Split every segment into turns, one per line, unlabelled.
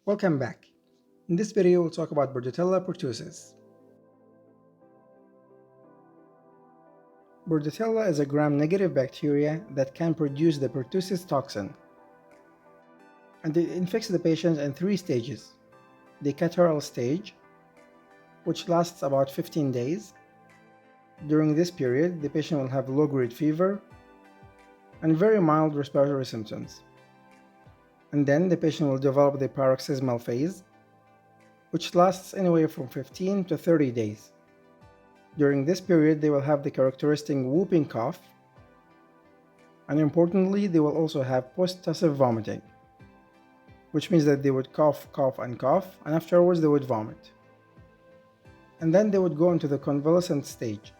Welcome back. In this video, we'll talk about Bordetella pertussis. Bordetella is a gram-negative bacteria that can produce the pertussis toxin, and it infects the patient in three stages. The catarrhal stage, which lasts about 15 days. During this period, the patient will have low-grade fever and very mild respiratory symptoms. And then the patient will develop the paroxysmal phase, which lasts anywhere from 15 to 30 days. During this period, they will have the characteristic whooping cough, and importantly, they will also have post-tussive vomiting, which means that they would cough, and afterwards they would vomit. And then they would go into the convalescent stage.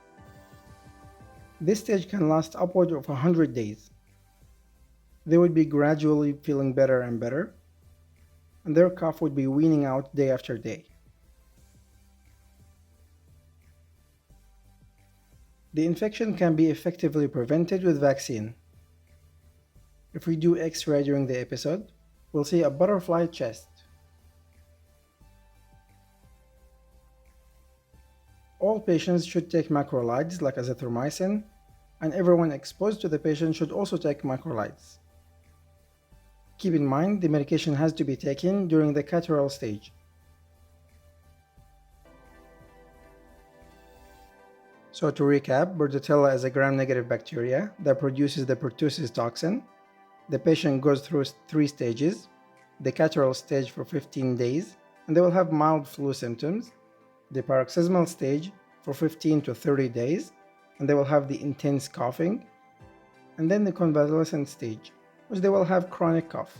This stage can last upward of 100 days. They would be gradually feeling better and better, and their cough would be weaning out day after day. The infection can be effectively prevented with vaccine. If we do X-ray during the episode, we'll see a butterfly chest. All patients should take macrolides like azithromycin, and everyone exposed to the patient should also take macrolides. Keep in mind, the medication has to be taken during the catarrhal stage. So to recap, Bordetella is a gram-negative bacteria that produces the pertussis toxin. The patient goes through three stages: the catarrhal stage for 15 days, and they will have mild flu symptoms; the paroxysmal stage for 15 to 30 days, and they will have the intense coughing; and then the convalescent stage, which they will have chronic cough.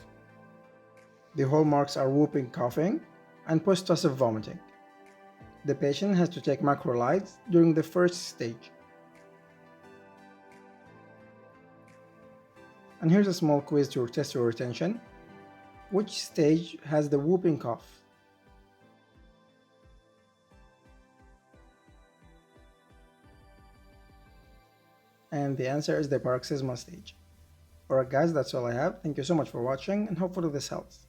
The hallmarks are whooping coughing and post-tussive vomiting. The patient has to take macrolides during the first stage. And here's a small quiz to test your retention. Which stage has the whooping cough? And the answer is the paroxysmal stage. Alright guys, that's all I have. Thank you so much for watching, and hopefully this helps.